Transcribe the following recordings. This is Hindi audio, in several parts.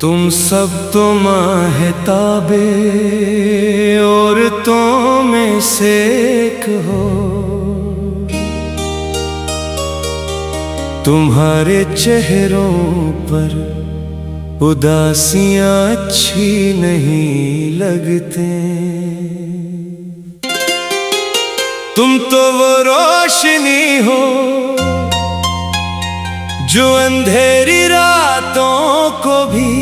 तुम सब तो माहताबे औरतों में से एक हो। तुम्हारे चेहरों पर उदासियां अच्छी नहीं लगते। तुम तो वो रोशनी हो जो अंधेरी रातों को भी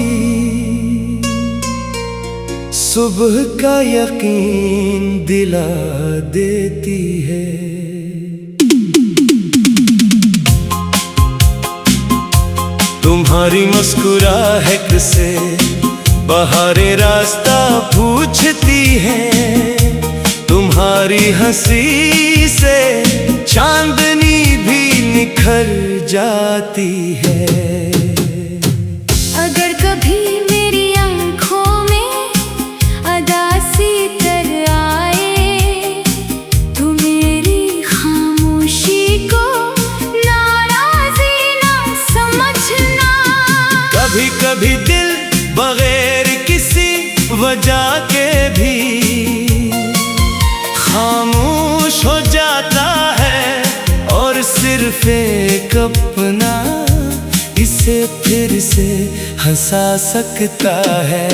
सुबह का यकीन दिला देती है। तुम्हारी मुस्कुराहट से बहारें रास्ता पूछती है। तुम्हारी हंसी से चांदनी भी निखर जाती है। अगर कभी मेरी आंखों में अदासी तर आए तो मेरी खामोशी को नाराजी ना समझना। कभी कभी दिल बगैर किसी वजह के भी खामोश हो जाता है और सिर्फ एक अपना इसे फिर से हंसा सकता है।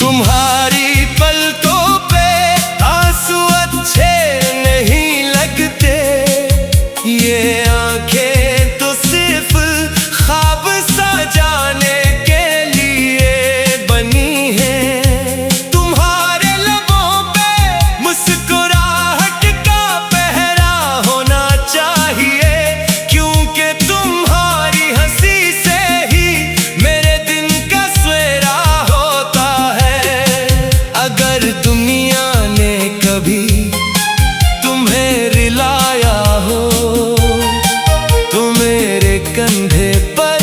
तुम्हारी पलकों पे आंसू अच्छे नहीं लगते। ये आंखें तो सिर्फ ख्वाब सजाने के लिए बनी हैं। तुम्हारे लबों पे मुस्कुराहट का पहरा होना चाहिए, क्योंकि तुम्हारी हंसी से ही मेरे दिन का सवेरा होता है। अगर दुनिया ने कभी तुम्हें रिलाया हो तो मेरे कंधे पर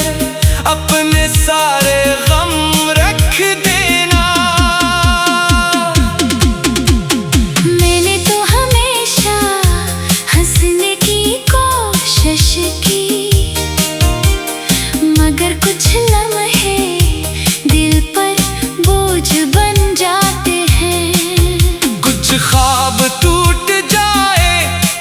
अपने सारे गम रख देना। मैंने तो हमेशा हंसने की कोशिश की, मगर कुछ लम्हे दिल पर बोझ बन जाते हैं। कुछ ख्वाब टूट जाए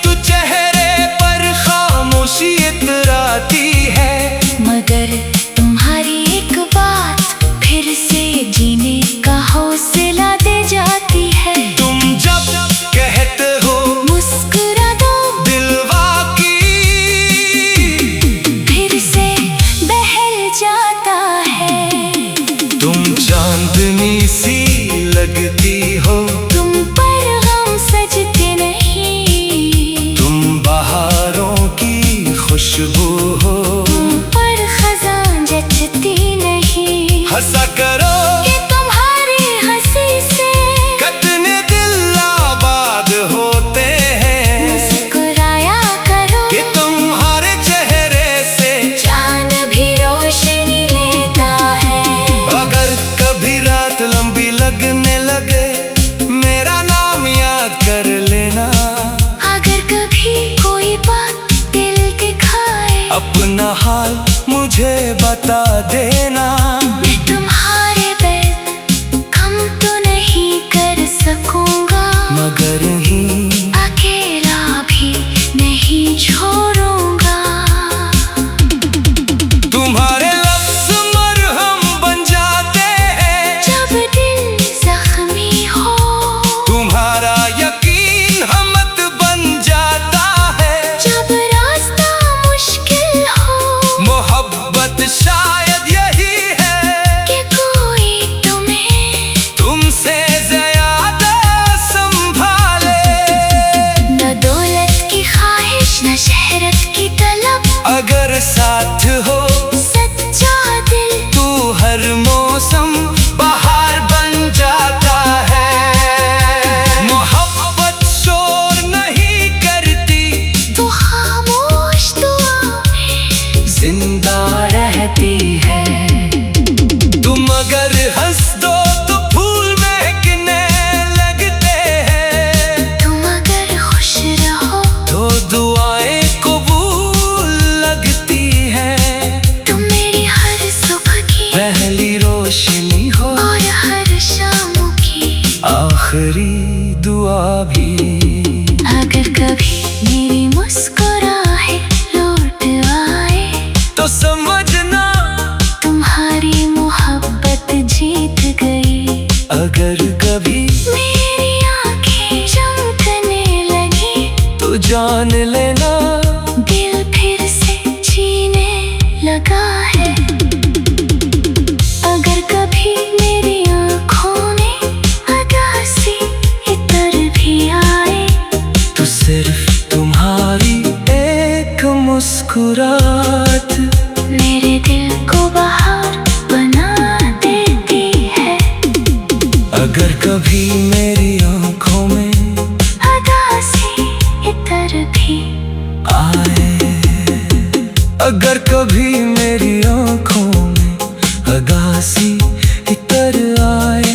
तो चेहरे पर खामोशी इतराती है, मगर तुम्हारी एक बात फिर से जीने का हौसला दे जाती है। तुम जब कहते हो मुस्कुरा दो दिल वाकई फिर से बहल जाता है। तुम चांदनी सी लगती हो, तुम पर गम सजते नहीं। तुम बहारों की खुशबू हो, तुम पर खजां जचती नहीं। हंसा करो कि तुम्हारी हंसी से कितने दिल आबाद होते हैं। मुस्कुराया करो कि तुम्हारे चेहरे से चांद भी रोशनी लेता है। अगर कभी रात लंबी लगने लगे मेरा नाम याद कर लेना। अगर कभी कोई बात दिल दिखाए अपना हाल मुझे बता देना। मैं तुम्हारे बैठ कम तो नहीं कर सकूंगा, मगर ही अकेला भी नहीं छोड़ूंगा। तुम्हारे लफ्ज़ मरहम बन जाते हैं जब दिल जख्मी हो, तुम्हारा यकीन हमत बन जाता है। जब रास्ता मुश्किल हो, मोहब्बत शायद यही है कि कोई तुम्हें तुमसे ज्यादा संभाले। न दौलत की ख्वाहिश न शहरत की तलब, अगर साथ हो सच्चा दिल तू हर मौसम बहार बन जाता है। मोहब्बत शोर नहीं करती तो खामोश दुआ मुस्कुराहट मेरे दिल को बाहर बना देती है। अगर कभी मेरी आंखों में उदासी इतर भी आए, अगर कभी मेरी आंखों में उदासी इतर आए,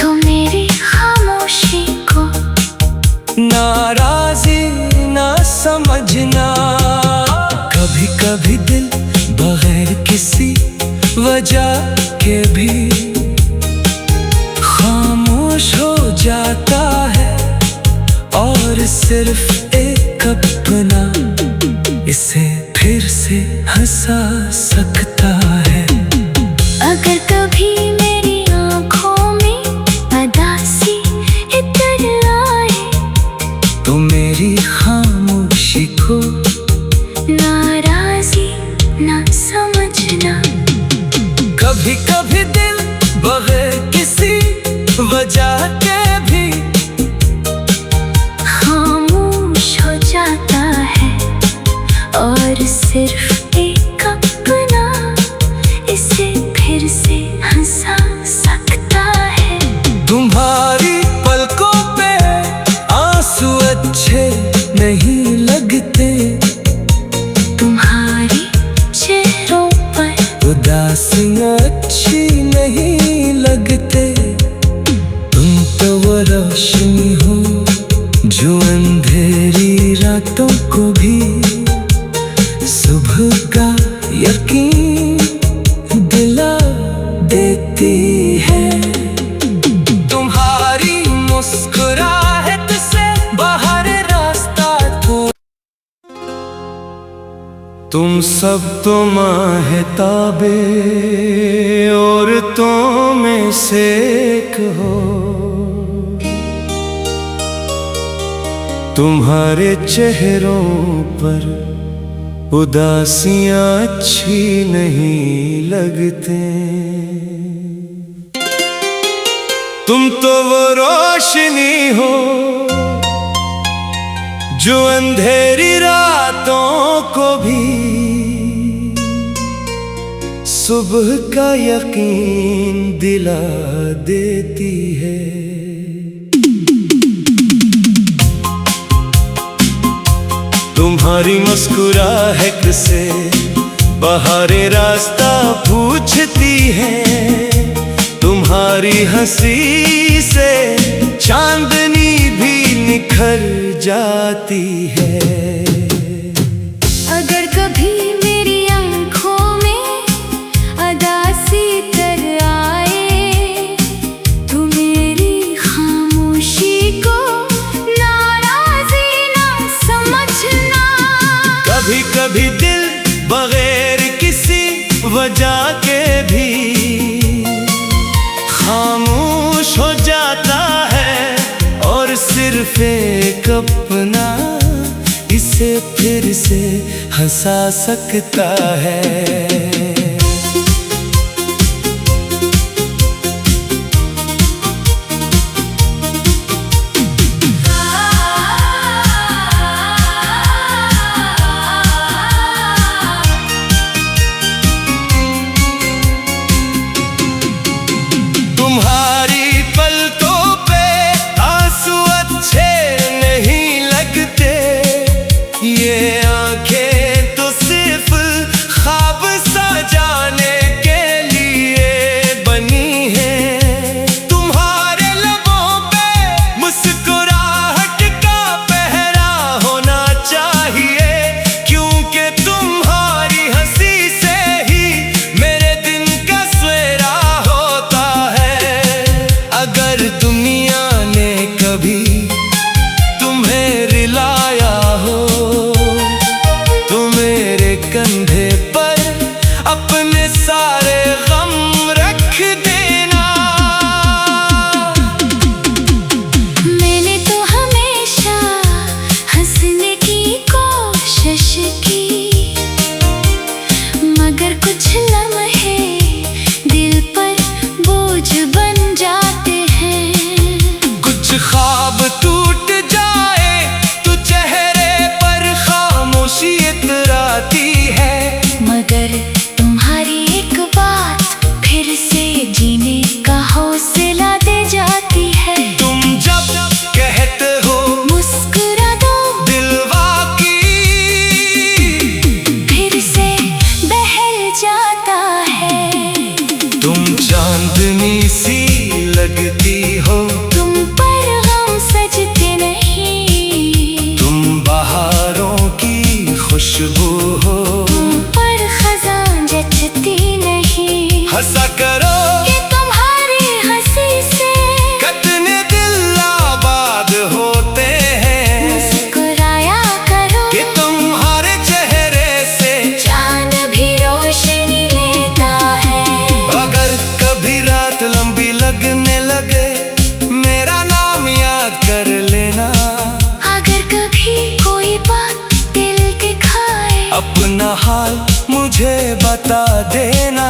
तो मेरी खामोशी को नाराजी ना समझना। कभी कभी दिल बगैर किसी वजह के भी खामोश हो जाता है, और सिर्फ एक अपना इसे फिर से हंसा सकता है। अगर कभी मेरी आँखों में उदासी इतर आए, तो मेरी खामोशी को नाराजी ना समझना। कभी कभी दिल बगैर किसी वजह के भी खामोश हो जाता है, और सिर्फ एक अपना इसे फिर से हंसा सकता है। तुम्हारी पलकों पे आंसू अच्छे नहीं लगते, तुम्हारी चेहरों पर उदासियां अच्छी नहीं लगते। तुम तो वो रोशनी हो जो अंधेरी रातों को भी सुबह का यकीन दिला देती है। तुम्हारी मुस्कुराहट से बाहर रास्ता तो तुम सब तो माहताबे औरतों में से एक हो। तुम्हारे चेहरों पर उदासियां अच्छी नहीं लगते। तुम तो वो रोशनी हो जो अंधेरी रातों को भी सुबह का यकीन दिला देती है। तुम्हारी मुस्कुराहट से बहारें रास्ता पूछती है। तुम्हारी हंसी से चांदनी भी निखर जाती है। अगर कभी मेरी आँखों में उदासी तर आए, तो मेरी खामोशी को नाराजी ना समझना। कभी कभी दिल बगैर किसी वजह के भी खामोश हो जाता है, और सिर्फ एक अपना इसे फिर से हंसा सकता है। तुम्हारी पलकों पे आंसू अच्छे नहीं लगते। ये आंखें तो सिर्फ ख्वाब सा खुशबू हो, पर खजां जचती नहीं। हंसा करो कि तुम्हारी हंसी से कितने दिल आबाद होते हैं। मुस्कुराया करो कि तुम्हारे चेहरे से चांद भी रोशनी लेता है। अगर कभी रात लंबी लगने लगे, मेरा नाम याद कर लेना। अगर कभी कोई बात दिल के खाए, अपना हाल मुझे बता देना।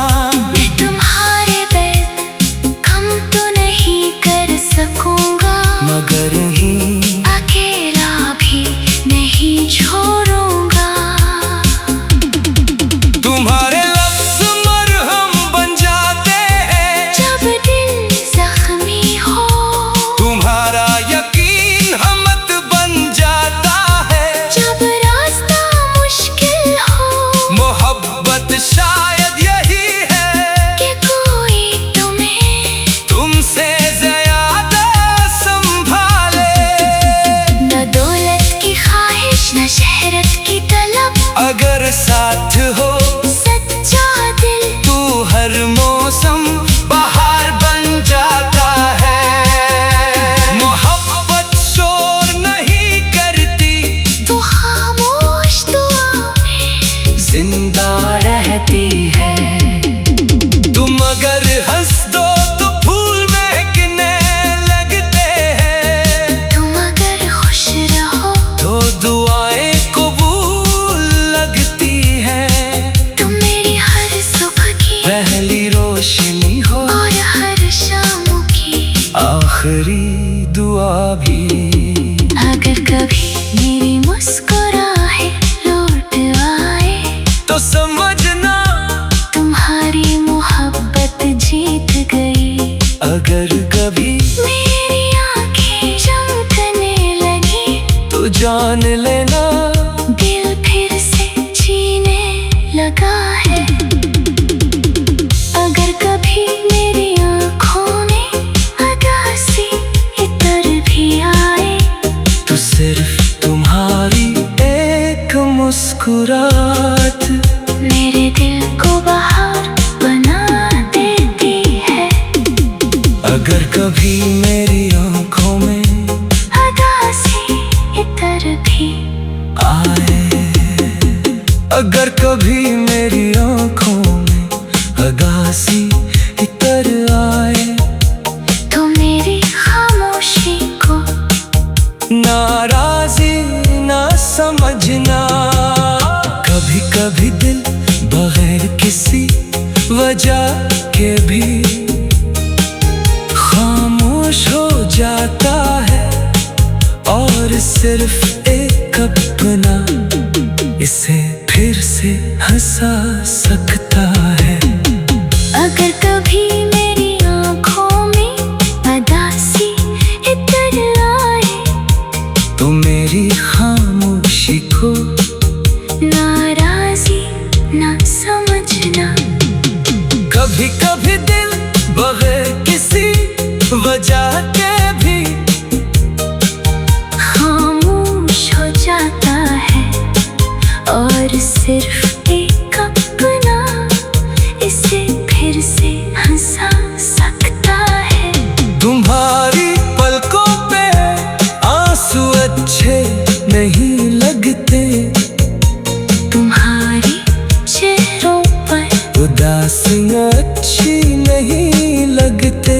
मैं तुम्हारे दर्द कम तो नहीं कर सकूंगा, मगर ही अकेला भी नहीं छोड़ूंगा। तुम्हारे लफ्ज़ मरहम बन जाते हैं जब दिल जख्मी हो, तुम्हारा यकीन हमत बन जाता है। जब रास्ता मुश्किल हो, मोहब्बत शायद यही है कि कोई तुम्हें तुमसे ज्यादा संभाले। न दौलत की ख्वाहिश न शहरत की तलब, अगर साथ हो सच्चा दिल तू हर मौसम बहार बन जाता है। मोहब्बत शोर नहीं करती, तो खामोश दुआ में जिंदा रहती है। तुम अगर हंस दो तो फूल महकने लगते हैं। तुम अगर खुश रहो तो दुआएं कबूल लगती हैं। तुम मेरी हर सुबह की पहली रोशनी हो और हर शाम की आखिरी दुआ भी। अगर कभी मेरी मुस्कुराहट लौट आए, तो समझना तुम्हारी मोहब्बत जीत गई। अगर कभी मेरी आंखें चमकने लगी, तो जान लेना दिल फिर से जीने लगा है। अगर कभी मेरी आंखों में उदासी इतर भी आए, तो सिर्फ तुम्हारी एक मुस्कुराहट मेरे दिल को बहार बना देती है। अगर कभी मेरी आंखों में उदासी इतर भी आए, अगर कभी मेरी आंखों में उदासी इतर आए, तो मेरी खामोशी को नाराजी ना समझना। कभी कभी दिल बगैर किसी वजह के भी खामोश हो जाता है, और सिर्फ एक अपना इसे फिर से हंसा सकता है। अगर कभी मेरी आंखों में उदासी इतर आए, तो मेरी खामोशी को नाराजी ना समझना। कभी कभी दिल बगैर किसी वजह के भी खामोश हो जाता है, और सिर्फ एक अपना इसे फिर से हंसा सकता है। तुम्हारी पलकों पे आंसू अच्छे नहीं लगते, तुम्हारी चेहरों पर उदासियां अच्छी नहीं लगते।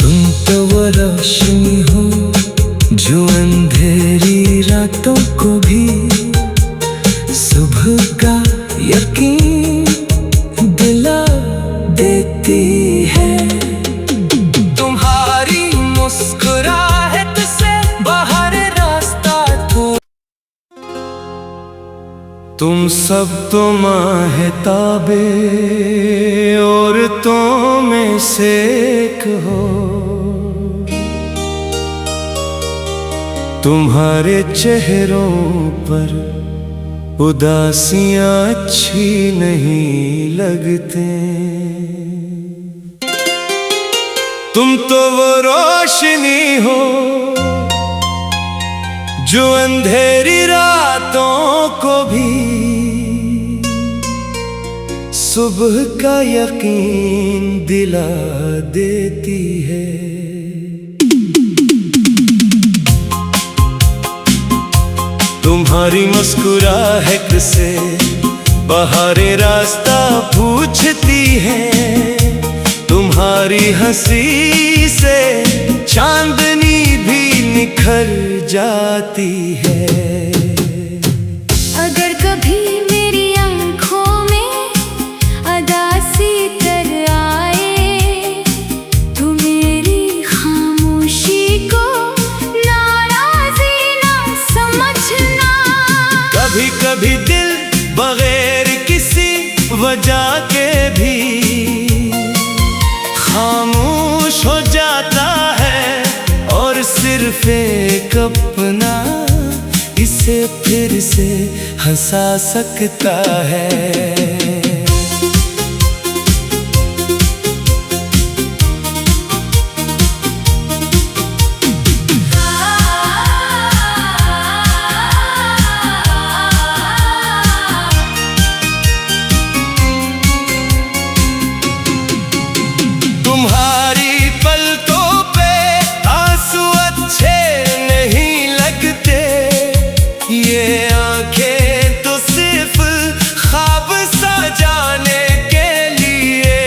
तुम तो वो रोशनी हो जो अंधेरी रातों को भी सुबह का यकीन दिला देती है। तुम्हारी मुस्कुराहट से बाहर रास्ता तो तुम सब तो माहताबे औरतों में से एक हो। तुम्हारे चेहरों पर उदासियां अच्छी नहीं लगते। तुम तो वो रोशनी हो जो अंधेरी रातों को भी सुबह का यकीन दिला देती है। तुम्हारी मुस्कुराहट से बहारें रास्ता पूछती हैं, तुम्हारी हंसी से चांदनी भी निखर जाती है। अगर कभी मेरी आंखों में अदासी तर आए, तो मेरी खामोशी को नाराज़ी ना समझना। कभी कभी दिल बगैर किसी वजह के भी खामोश हो जाता है, और सिर्फ एक अपना इसे फिर से हंसा सकता है। तुम्हारी पलकों पे आंसू अच्छे नहीं लगते, ये आंखें तो सिर्फ ख्वाब सजाने के लिए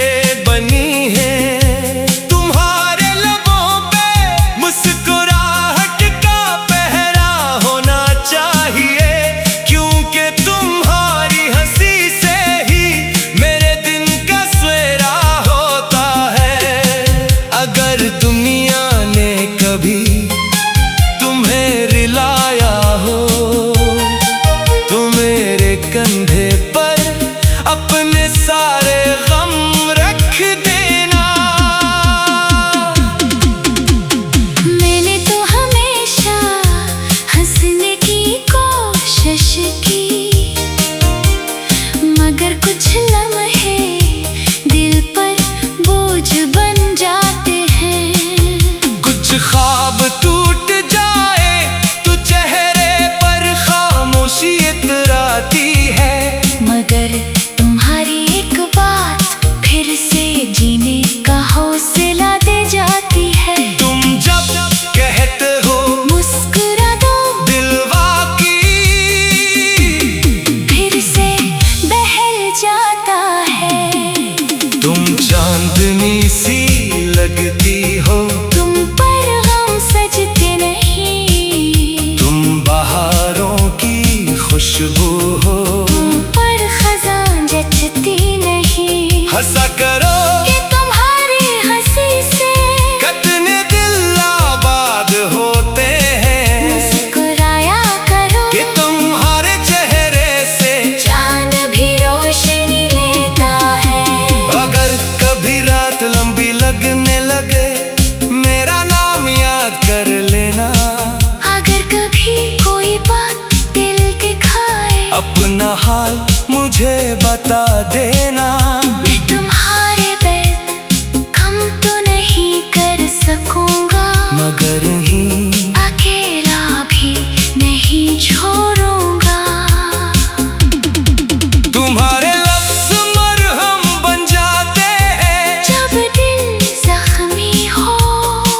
बनी हैं। तुम्हारे लबों पे मुस्कुराहट का पहरा होना चाहिए, क्योंकि तुम्हारी हंसी से ही मेरे दिन का सवेरा होता है। अगर दुनिया ने कभी तुम्हें रिलाया हो, तो मेरे कंधे पर अपने सारे गम रख देना। मैंने तो हमेशा हंसने की कोशिश की, मगर कुछ लम्हे दिल पर बोझ बन जाते हैं। कुछ ख्वाब टूट जाए तो चेहरे पर खामोशी इतराती है, मगर तुम्हारी एक बात फिर से जीने का हौसला दे जाती है। तुम जब कहते हो मुस्कुरा दो, दिल वाकई फिर से बहल जाता है। तुम चांदनी सी लगती हो, तुम पर गम सजते नहीं, तुम बहारों की खुशबू हो। तुम पर खजान जचती नहीं। हंसा करो कि तुम्हारी हंसी से कितने दिल आबाद होते हैं, मुस्कुराया करो कि तुम्हारे चेहरे से चांद भी रोशनी लेता है। अगर कभी रात लंबी लगने लगे, मेरा नाम याद कर लेना। अगर कभी कोई बात दिल दिखाए, अपना हाल मुझे बता देना। मैं तुम्हारे बैठ कम तो नहीं कर सकूंगा, मगर ही अकेला भी नहीं छोड़ूंगा। तुम्हारे लफ्ज़ मरहम बन जाते हैं, जब दिल जख्मी हो,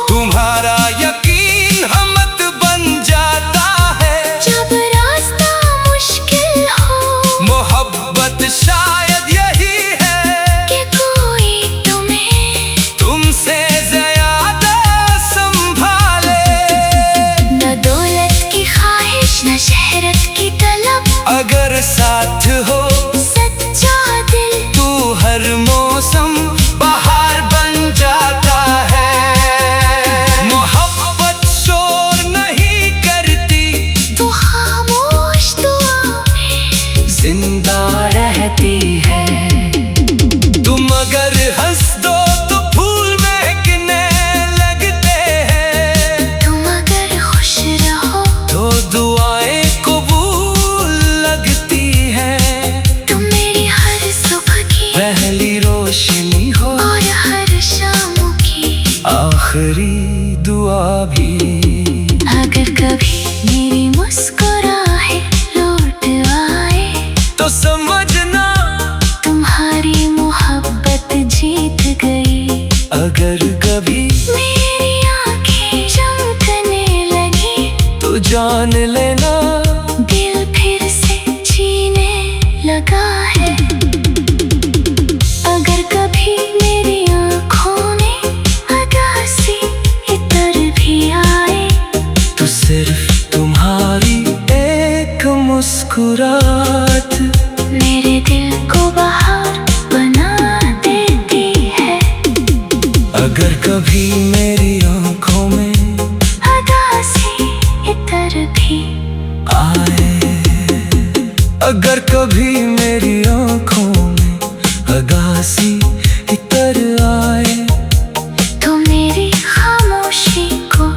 तुम्हारा यकीन हमत बन जाता है। जब रास्ता मुश्किल हो, मोहब्बत शायद यही है कि कोई तुम्हें तुमसे ज्यादा संभाले। न दौलत की ख्वाहिश न शहरत की तलब, अगर साथ हो सच्चा दिल तू हर मौसम बहार बन जाता है। मोहब्बत शोर नहीं करती, तो खामोश दुआ में जिंदा रहती है। तुम अगर हंस दो तो फूल महकने लगते हैं, तुम अगर खुश रहो तो दुआएं कबूल लगती हैं। लगा है। अगर कभी मेरी आँखों में उदासी इतर भी आए, तो सिर्फ तुम्हारी एक मुस्कुराहट मेरे दिल को बाहर बना देती है। अगर कभी मेरी आँखों में उदासी इतर भी आए, अगर कभी मेरी आँखों में उदासी इतर आए, तो मेरी खामोशी को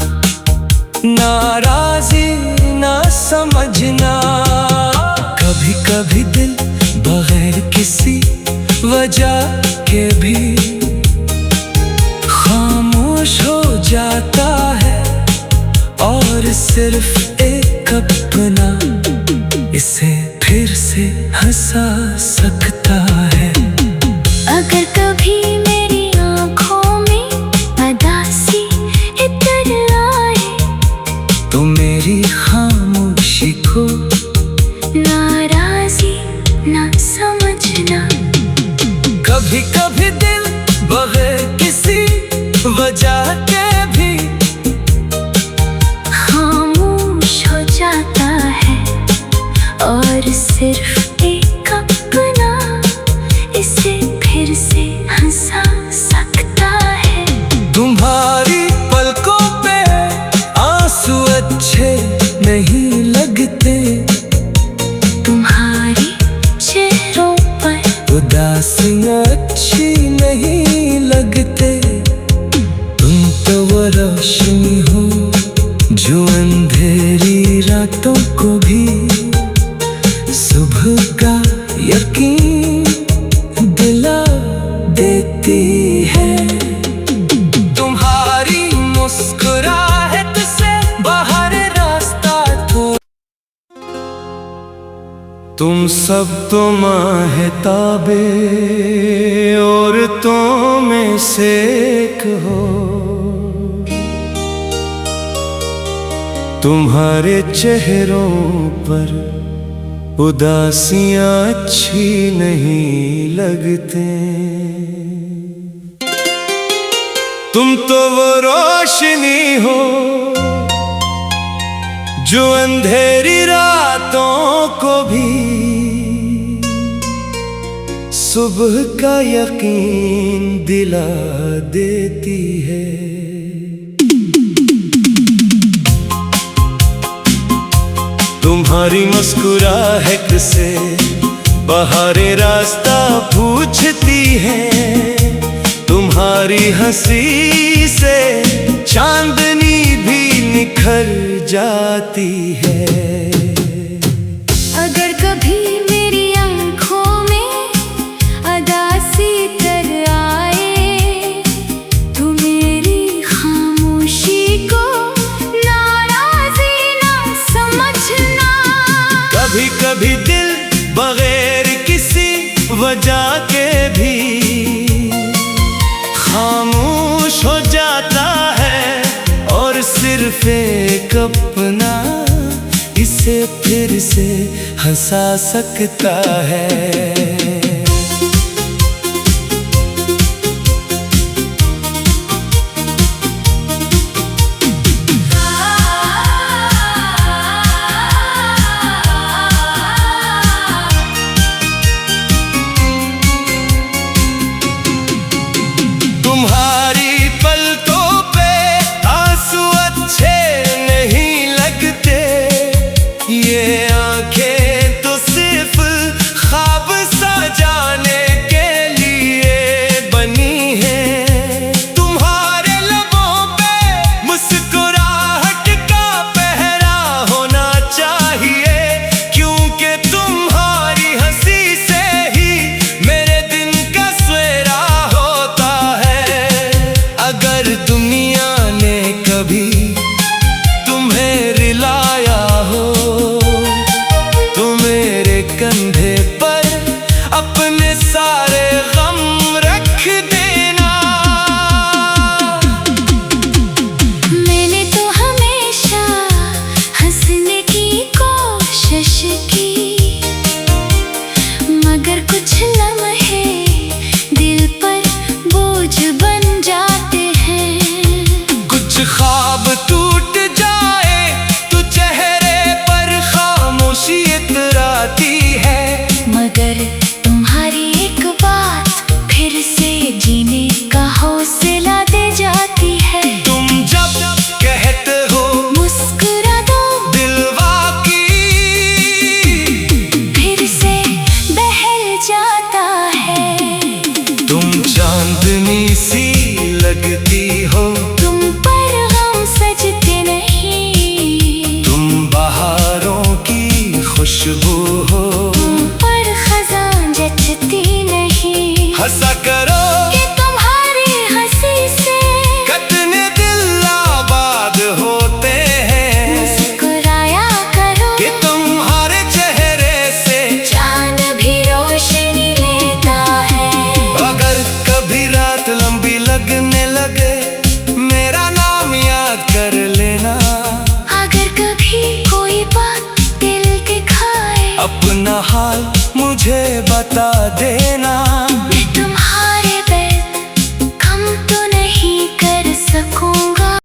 नाराजी ना समझना। कभी कभी दिल बगैर किसी वजह के भी खामोश हो जाता है, और सिर्फ एक अपना इसे फिर से हंसा सकता है। अगर कभी मेरी आँखों में उदासी इतर आए, तो मेरी खामोशी को नाराजी ना समझना। कभी कभी दिल बगैर किसी वजह के भी खामोश हो जाता है, और सिर्फ एक अपना इसे फिर से हंसा सकता है। तुम्हारी पलकों पे आंसू अच्छे नहीं लगते, तुम्हारी चेहरों पर उदासियां अच्छी नहीं लगते। तुम तो वो रोशनी हो जो अंधेरी रातों को भी सुबह का यकीन दिला देती है। तुम्हारी मुस्कुराहट से बाहर रास्ता थोड़ा, तुम सब तो माहताबे औरतों में से एक हो। तुम्हारे चेहरों पर उदासियां अच्छी नहीं लगते। तुम तो वो रोशनी हो जो अंधेरी रातों को भी सुबह का यकीन दिला देती है। तुम्हारी मुस्कुराहट से बाहरे रास्ता पूछती है, तुम्हारी हंसी से चांदनी भी निखर जाती है। अगर कभी मेरी आँखों में उदासी इतर आए, तो मेरी खामोशी को नाराजी ना समझना। कभी कभी दिल बगैर किसी वजह के भी खामोश हो जाता है, और सिर्फ एक अपना इसे फिर से हंसा सकता है। तुम्हारी पलकों पे आंसू अच्छे नहीं लगते, ये आंखें तो सिर्फ ख्वाब हो, पर खजां जचती नहीं। हंसा करो कि तुम्हारी हंसी से कितने दिल आबाद होते हैं। मुस्कुराया करो कि तुम्हारे चेहरे से चांद भी रोशनी लेता है। अगर कभी रात लंबी लगने लगे मेरा नाम याद कर लेना। अगर कभी कोई बात दिल दिखाए अपना हाल मुझे बता देना।